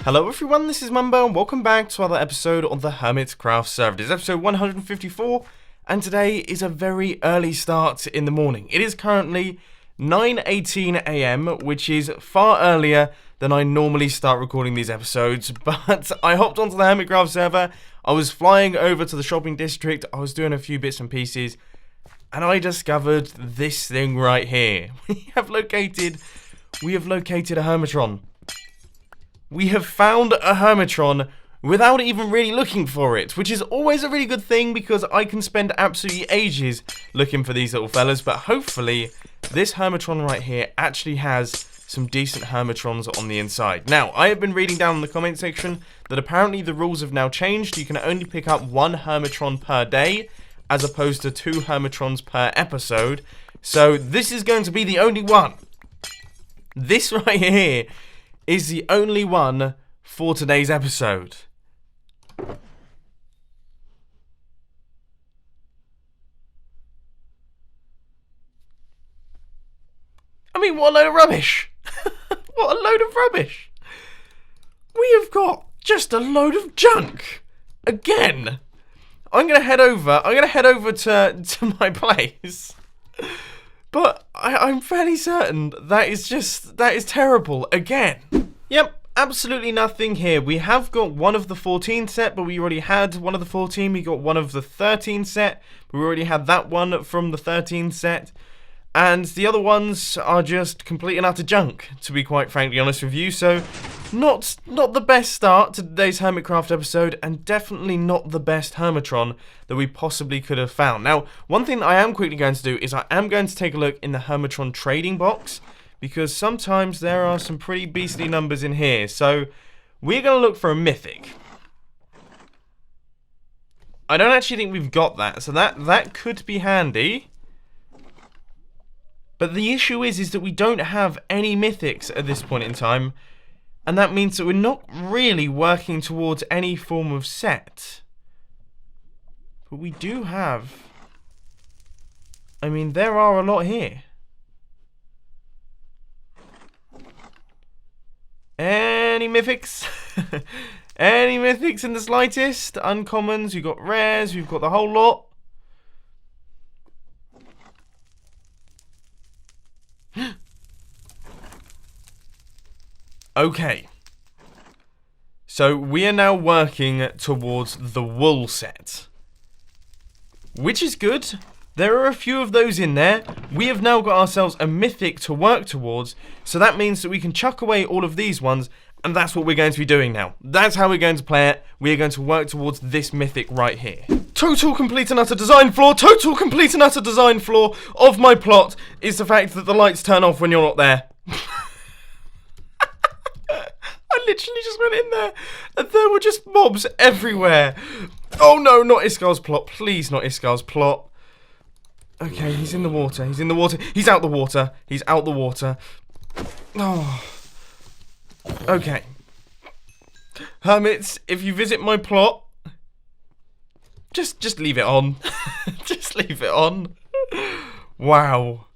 Hello everyone, this is Mumbo and welcome back to another episode on the Hermitcraft server. This is episode 154 and today is a very early start in the morning. It is currently 9:18 AM, which is far earlier than I normally start recording these episodes, but I hopped onto the Hermitcraft server, I was flying over to the shopping district, I was doing a few bits and pieces, and I discovered this thing right here. We have located a Hermitron. We have found a Hermitron without even really looking for it, which is always a really good thing because I can spend absolutely ages looking for these little fellas, but hopefully this Hermitron right here actually has some decent Hermitrons on the inside. Now, I have been reading down in the comment section that apparently the rules have now changed. You can only pick up one Hermitron per day, as opposed to 2 Hermitrons per episode. So this is going to be the only one. This right here is the only one for today's episode. I mean, what a load of rubbish. What a load of rubbish. We have got just a load of junk. Again. I'm gonna head over to my place. But I'm fairly certain that is terrible again. Yep, absolutely nothing here. We have got one of the 14 set, but we already had one of the 14. We got one of the 13 set, but we already had that one from the 13 set. And the other ones are just complete and utter junk, to be quite frankly honest with you. So, not the best start to today's Hermitcraft episode, and definitely not the best Hermitron that we possibly could have found. Now, one thing I am quickly going to do is I am going to take a look in the Hermitron trading box, because sometimes there are some pretty beastly numbers in here. So, we're going to look for a mythic. I don't actually think we've got that, so that could be handy. But the issue is that we don't have any mythics at this point in time, and that means that we're not really working towards any form of set. But we do have... I mean, there are a lot here. Any mythics? Any mythics in the slightest? Uncommons, we've got rares, we've got the whole lot. Okay, so we are now working towards the wool set, which is good. There are a few of those in there. We have now got ourselves a mythic to work towards, so that means that we can chuck away all of these ones, and that's what we're going to be doing now. That's how we're going to play it. We are going to work towards this mythic right here. Total complete and utter design flaw, total complete and utter design flaw of my plot is the fact that the lights turn off when you're not there. I literally just went in there and there were just mobs everywhere. Oh no, not Iskar's plot. Please, not Iskar's plot. Okay, he's in the water. He's in the water. He's out the water. He's out the water. Oh. Okay. Hermits, if you visit my plot, just leave it on. Just leave it on. Wow.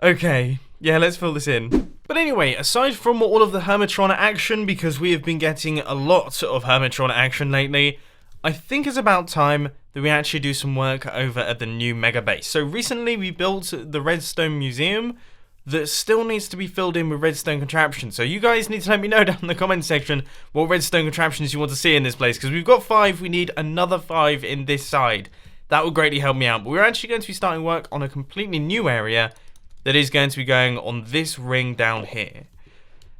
Okay. Yeah, let's fill this in. But anyway, aside from all of the Hermitron action, because we have been getting a lot of Hermitron action lately, I think it's about time that we actually do some work over at the new mega base. So recently we built the Redstone Museum that still needs to be filled in with redstone contraptions. So you guys need to let me know down in the comment section what redstone contraptions you want to see in this place, because we've got 5, we need another 5 in this side. That would greatly help me out. But we're actually going to be starting work on a completely new area that is going to be going on this ring down here.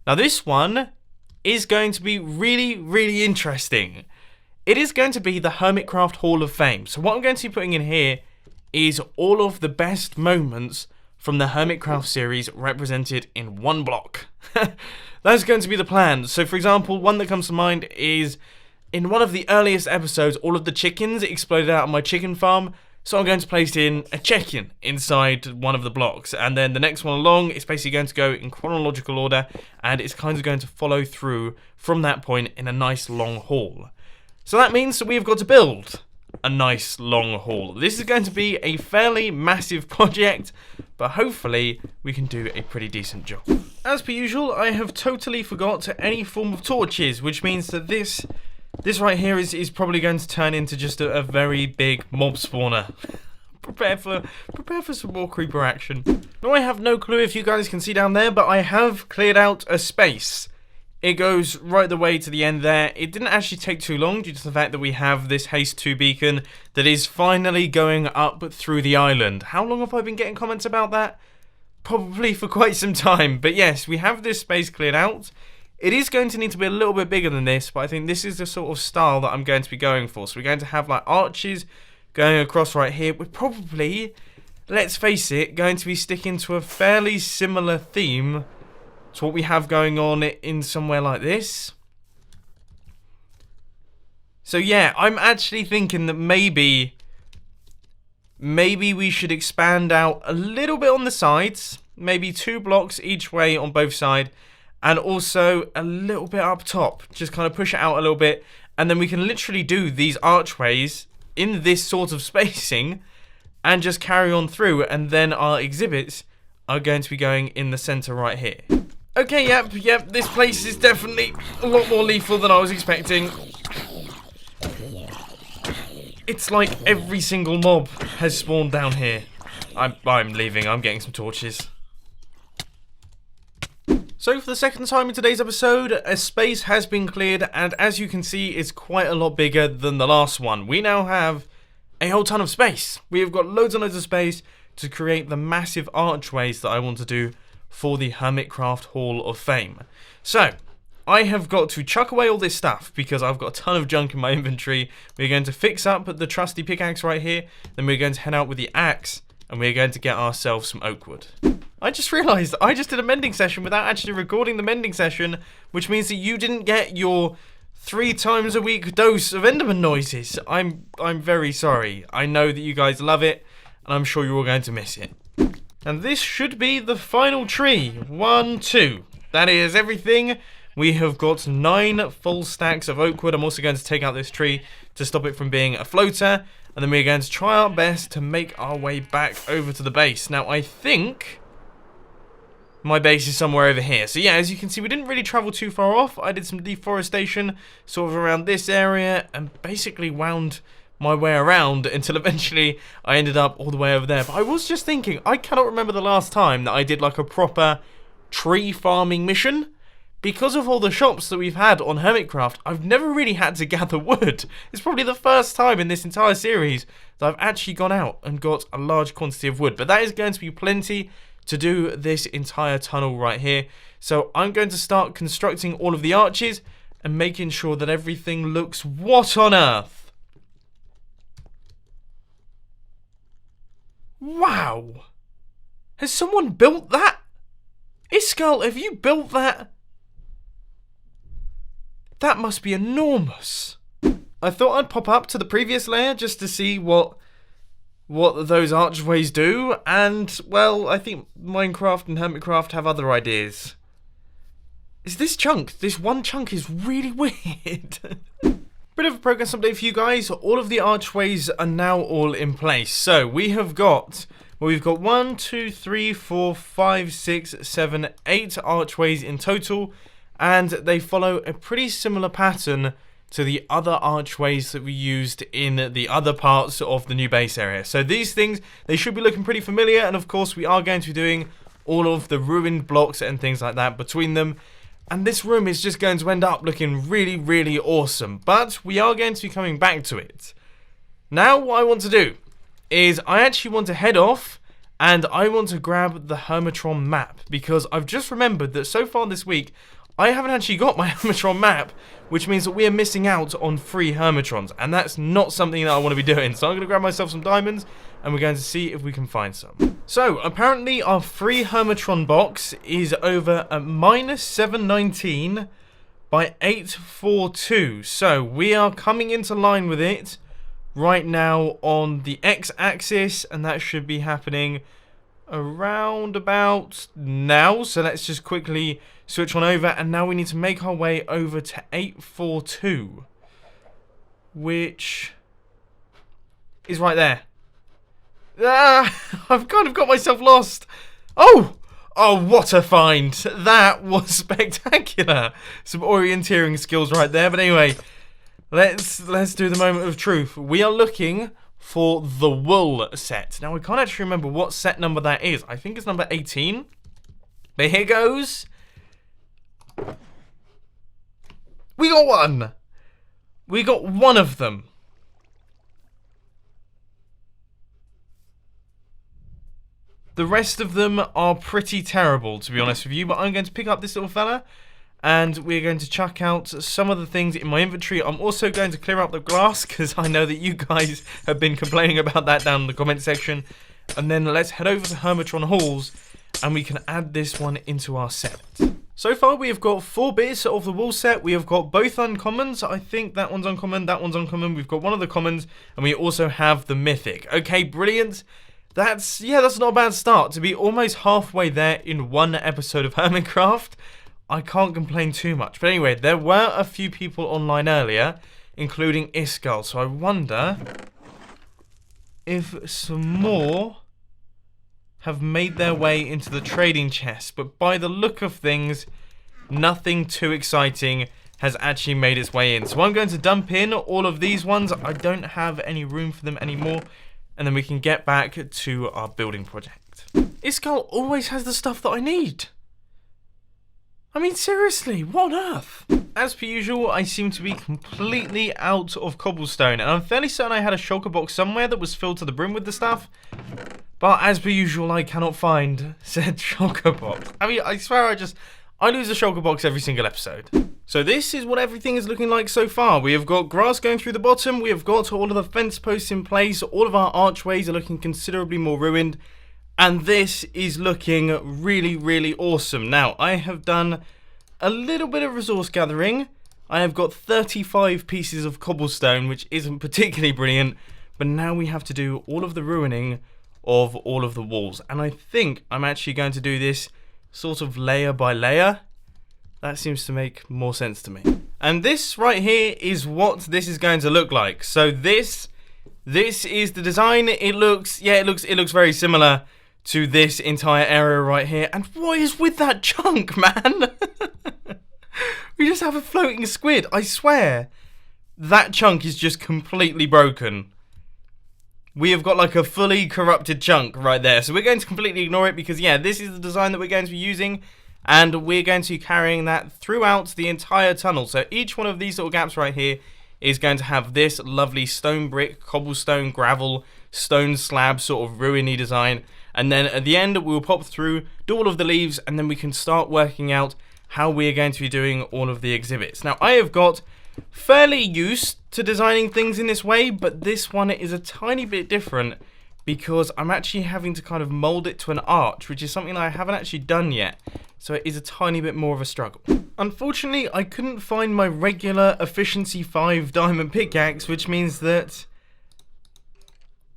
Now this one is going to be really, really interesting. It is going to be the Hermitcraft Hall of Fame. So what I'm going to be putting in here is all of the best moments from the Hermitcraft series represented in one block. That's going to be the plan. So for example, one that comes to mind is in one of the earliest episodes, all of the chickens exploded out of my chicken farm. So I'm going to place in a check-in inside one of the blocks, and then the next one along is basically going to go in chronological order, and it's kind of going to follow through from that point in a nice long haul. So that means that we've got to build a nice long haul. This is going to be a fairly massive project, but hopefully we can do a pretty decent job. As per usual, I have totally forgot any form of torches, which means that this right here is probably going to turn into just a very big mob spawner. Prepare for some more creeper action. Now, I have no clue if you guys can see down there, but I have cleared out a space. It goes right the way to the end there. It didn't actually take too long due to the fact that we have this Haste 2 beacon that is finally going up through the island. How long have I been getting comments about that? Probably for quite some time. But yes, we have this space cleared out. It is going to need to be a little bit bigger than this, but I think this is the sort of style that I'm going to be going for. So we're going to have like arches going across right here. We're probably, let's face it, going to be sticking to a fairly similar theme to what we have going on in somewhere like this. So yeah, I'm actually thinking that maybe we should expand out a little bit on the sides. Maybe 2 blocks each way on both sides. And also a little bit up top. Just kind of push it out a little bit. And then we can literally do these archways in this sort of spacing and just carry on through, and then our exhibits are going to be going in the center right here. Okay, yep, this place is definitely a lot more lethal than I was expecting. It's like every single mob has spawned down here. I'm leaving, I'm getting some torches. So for the second time in today's episode, a space has been cleared, and as you can see, it's quite a lot bigger than the last one. We now have a whole ton of space. We have got loads and loads of space to create the massive archways that I want to do for the Hermitcraft Hall of Fame. So, I have got to chuck away all this stuff because I've got a ton of junk in my inventory. We're going to fix up the trusty pickaxe right here, then we're going to head out with the axe, and we're going to get ourselves some oak wood. I just realised I just did a mending session without actually recording the mending session, which means that you didn't get your 3 times a week dose of Enderman noises. I'm very sorry. I know that you guys love it, and I'm sure you're all going to miss it. And this should be the final tree. 1, 2. That is everything. We have got 9 full stacks of oak wood. I'm also going to take out this tree to stop it from being a floater, and then we're going to try our best to make our way back over to the base. Now, I think my base is somewhere over here. So yeah, as you can see, we didn't really travel too far off. I did some deforestation sort of around this area and basically wound my way around until eventually I ended up all the way over there. But I was just thinking, I cannot remember the last time that I did like a proper tree farming mission. Because of all the shops that we've had on Hermitcraft, I've never really had to gather wood. It's probably the first time in this entire series that I've actually gone out and got a large quantity of wood. But that is going to be plenty to do this entire tunnel right here. So I'm going to start constructing all of the arches and making sure that everything looks what on earth. Wow. Has someone built that? Iskall, have you built that? That must be enormous. I thought I'd pop up to the previous layer just to see what those archways do, and, well, I think Minecraft and Hermitcraft have other ideas. Is this chunk? This one chunk is really weird. Bit of a progress update for you guys. All of the archways are now all in place. So, we've got 1, 2, 3, 4, 5, 6, 7, 8 archways in total, and they follow a pretty similar pattern to the other archways that we used in the other parts of the new base area. So these things, they should be looking pretty familiar, and of course we are going to be doing all of the ruined blocks and things like that between them. And this room is just going to end up looking really, really awesome. But we are going to be coming back to it. Now what I want to do is I actually want to head off and I want to grab the Hermitron map, because I've just remembered that so far this week I haven't actually got my Hermitron map, which means that we are missing out on free Hermitrons, and that's not something that I want to be doing. So I'm going to grab myself some diamonds, and we're going to see if we can find some. So, apparently our free Hermitron box is over at -719 by 842. So, we are coming into line with it right now on the X-axis, and that should be happening around about now. So let's just quickly switch on over, and now we need to make our way over to 842, which is right there. Ah, I've kind of got myself lost. Oh! Oh, what a find. That was spectacular. Some orienteering skills right there. But anyway, let's do the moment of truth. We are looking for the wool set. Now, I can't actually remember what set number that is. I think it's number 18. But here goes. We got one. We got one of them. The rest of them are pretty terrible, to be honest with you, but I'm going to pick up this little fella, and we're going to chuck out some of the things in my inventory. I'm also going to clear out the glass, because I know that you guys have been complaining about that down in the comment section. And then let's head over to Hermitron Halls, and we can add this one into our set. So far, we have got 4 bits of the wool set. We have got both uncommons. I think that one's uncommon, that one's uncommon. We've got one of the commons, and we also have the mythic. Okay, brilliant. That's not a bad start. To be almost halfway there in one episode of Hermitcraft, I can't complain too much. But anyway, there were a few people online earlier, including Iskal. So I wonder if some more have made their way into the trading chest. But by the look of things, nothing too exciting has actually made its way in. So I'm going to dump in all of these ones. I don't have any room for them anymore. And then we can get back to our building project. Iskal always has the stuff that I need. I mean, seriously, what on earth? As per usual, I seem to be completely out of cobblestone. And I'm fairly certain I had a shulker box somewhere that was filled to the brim with the stuff. But as per usual, I cannot find said shulker box. I mean, I swear I lose a shulker box every single episode. So this is what everything is looking like so far. We have got grass going through the bottom. We have got all of the fence posts in place. All of our archways are looking considerably more ruined. And this is looking really, really awesome. Now, I have done a little bit of resource gathering. I have got 35 pieces of cobblestone, which isn't particularly brilliant. But now we have to do all of the ruining of all of the walls. And I think I'm actually going to do this sort of layer by layer. That seems to make more sense to me. And this right here is what this is going to look like. So this is the design. It looks very similar to this entire area right here. And what is with that chunk, man? We just have a floating squid. I swear, that chunk is just completely broken. We have got like a fully corrupted chunk right there. So we're going to completely ignore it because, yeah, this is the design that we're going to be using. And we're going to be carrying that throughout the entire tunnel. So each one of these little gaps right here is going to have this lovely stone brick, cobblestone, gravel, stone slab sort of ruiny design. And then at the end, we'll pop through, do all of the leaves, and then we can start working out how we are going to be doing all of the exhibits. Now, I have got fairly used to designing things in this way, but this one is a tiny bit different because I'm actually having to kind of mold it to an arch, which is something that I haven't actually done yet. So it is a tiny bit more of a struggle. Unfortunately, I couldn't find my regular efficiency 5 diamond pickaxe, which means that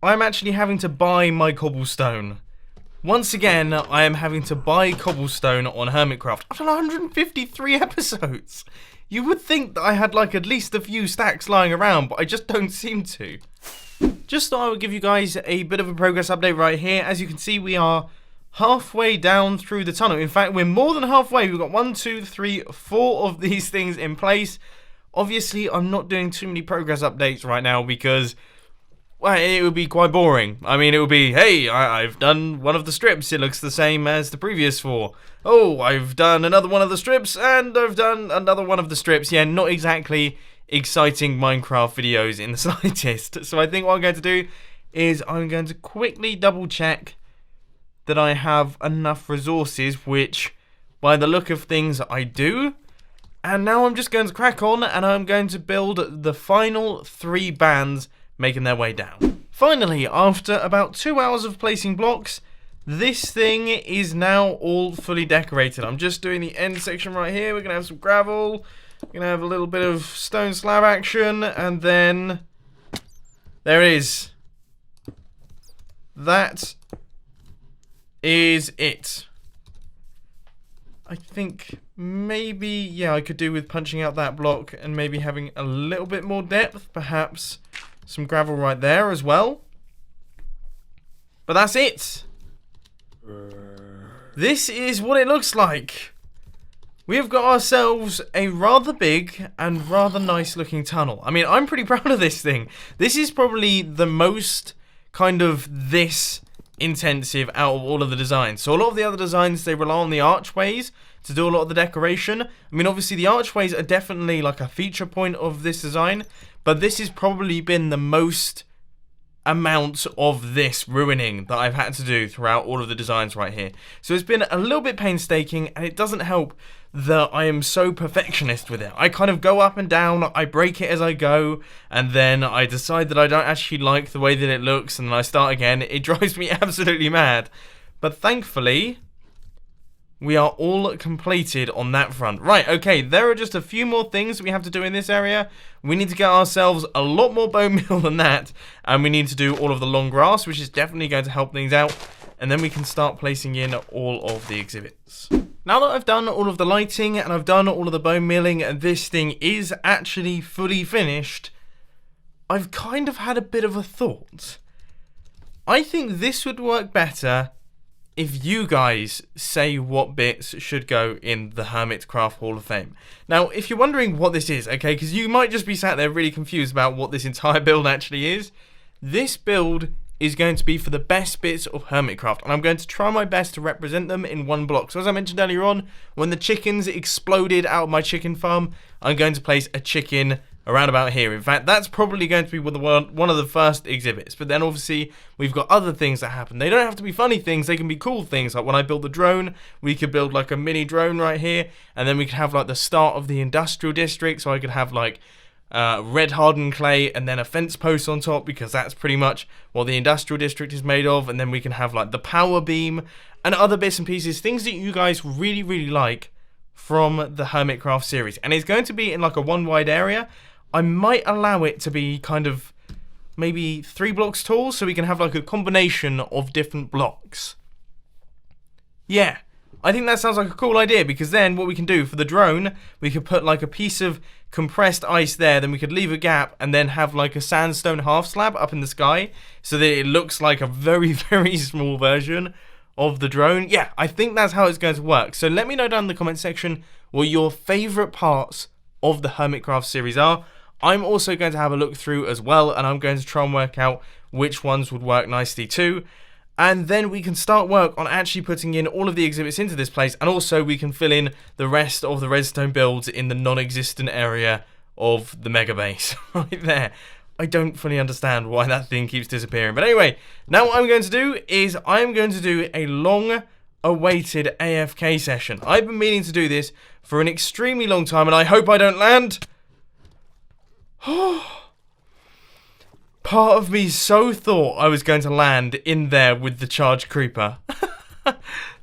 I'm actually having to buy my cobblestone. Once again, I am having to buy cobblestone on Hermitcraft. I've done 153 episodes. You would think that I had like at least a few stacks lying around, but I just don't seem to. Just thought I would give you guys a bit of a progress update right here. As you can see, we are halfway down through the tunnel. In fact, we're more than halfway. We've got 1, 2, 3, 4 of these things in place. Obviously, I'm not doing too many progress updates right now because, well, it would be quite boring. I mean, it would be, hey, I've done one of the strips. It looks the same as the previous 4. Oh, I've done another one of the strips, and I've done another one of the strips. Yeah, not exactly exciting Minecraft videos in the slightest. So I think what I'm going to do is I'm going to quickly double check that I have enough resources, which by the look of things I do. And now I'm just going to crack on and I'm going to build the final 3 bands making their way down. Finally, after about 2 hours of placing blocks, this thing is now all fully decorated. I'm just doing the end section right here. We're going to have some gravel. We're going to have a little bit of stone slab action. And then there it is. That is it. I think maybe, yeah, I could do with punching out that block and maybe having a little bit more depth, perhaps some gravel right there as well. But that's it. This is what it looks like. We have got ourselves a rather big and rather nice looking tunnel. I mean, I'm pretty proud of this thing. This is probably the most kind of this intensive out of all of the designs. So a lot of the other designs, they rely on the archways to do a lot of the decoration. I mean, obviously the archways are definitely like a feature point of this design, but this has probably been the most amount of this ruining that I've had to do throughout all of the designs right here. So it's been a little bit painstaking, and it doesn't help that I am so perfectionist with it. I kind of go up and down, I break it as I go, and then I decide that I don't actually like the way that it looks, and then I start again. It drives me absolutely mad. But thankfully, we are all completed on that front. Right, okay, there are just a few more things we have to do in this area. We need to get ourselves a lot more bone meal than that, and we need to do all of the long grass, which is definitely going to help things out, and then we can start placing in all of the exhibits. Now that I've done all of the lighting, and I've done all of the bone mealing, and this thing is actually fully finished, I've kind of had a bit of a thought. I think this would work better if you guys say what bits should go in the Hermitcraft Hall of Fame. Now, if you're wondering what this is, okay, because you might just be sat there really confused about what this entire build actually is, this build is going to be for the best bits of Hermitcraft, and I'm going to try my best to represent them in one block. So as I mentioned earlier on, when the chickens exploded out of my chicken farm, I'm going to place a chicken around about here. In fact, that's probably going to be one of the first exhibits. But then obviously we've got other things that happen. They don't have to be funny things, they can be cool things. Like when I build the drone, we could build like a mini drone right here, and then we could have like the start of the industrial district. So I could have like red hardened clay and then a fence post on top, because that's pretty much what the industrial district is made of. And then we can have like the power beam and other bits and pieces, things that you guys really like from the Hermitcraft series. And it's going to be in like a one wide area. I might allow it to be kind of maybe 3 blocks tall, so we can have like a combination of different blocks. Yeah, I think that sounds like a cool idea, because then what we can do for the drone, we could put like a piece of compressed ice there, then we could leave a gap and then have like a sandstone half slab up in the sky, so that it looks like a very small version of the drone. Yeah, I think that's how it's going to work. So let me know down in the comment section what your favourite parts of the Hermitcraft series are. I'm also going to have a look through as well, and I'm going to try and work out which ones would work nicely too. And then we can start work on actually putting in all of the exhibits into this place, and also we can fill in the rest of the redstone builds in the non-existent area of the mega base right there. I don't fully understand why that thing keeps disappearing. But anyway, now what I'm going to do is I'm going to do a long-awaited AFK session. I've been meaning to do this for an extremely long time, and I hope I don't land. Part of me so thought I was going to land in there with the charged creeper.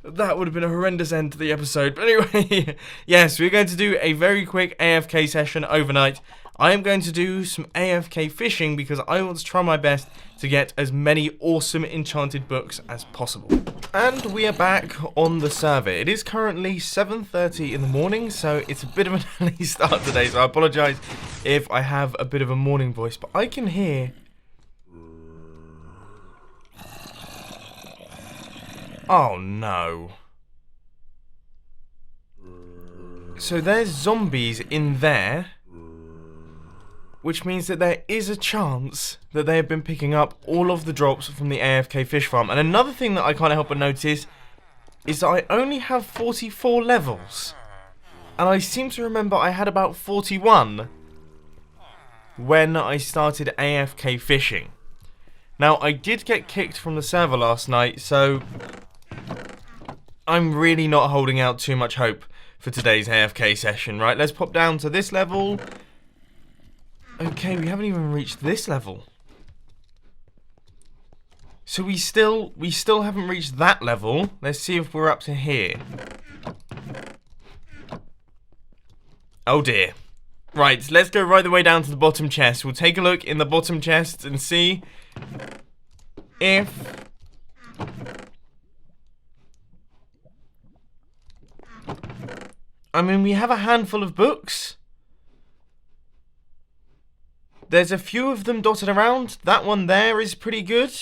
That would have been a horrendous end to the episode. But anyway, yes, we're going to do a very quick AFK session overnight. I am going to do some AFK fishing, because I want to try my best to get as many awesome enchanted books as possible. And we are back on the server. It is currently 7:30 in the morning, so it's a bit of an early start today, so I apologise if I have a bit of a morning voice, but I can hear... Oh no. So there's zombies in there, which means that there is a chance that they have been picking up all of the drops from the AFK fish farm. And another thing that I can't help but notice is that I only have 44 levels. And I seem to remember I had about 41 when I started AFK fishing. Now, I did get kicked from the server last night, so I'm really not holding out too much hope for today's AFK session. Right, let's pop down to this level. Okay, we haven't even reached this level. So we still haven't reached that level. Let's see if we're up to here. Oh dear. Right, let's go right the way down to the bottom chest. We'll take a look in the bottom chest and see if... I mean, we have a handful of books. There's a few of them dotted around. That one there is pretty good.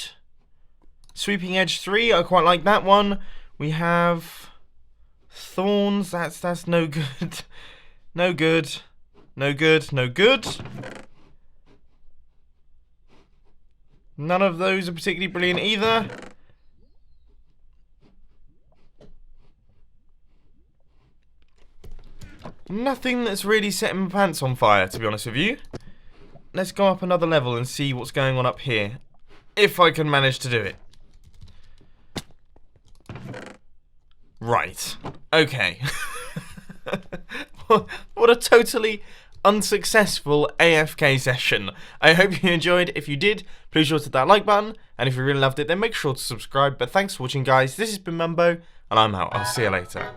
Sweeping Edge 3, I quite like that one. We have thorns. That's no good. No good. No good. No good. None of those are particularly brilliant either. Nothing that's really setting my pants on fire, to be honest with you. Let's go up another level and see what's going on up here. If I can manage to do it. Right. Okay. What a totally unsuccessful AFK session. I hope you enjoyed. If you did, please sure to hit that like button. And if you really loved it, then make sure to subscribe. But thanks for watching, guys. This has been Mumbo, and I'm out. I'll see you later.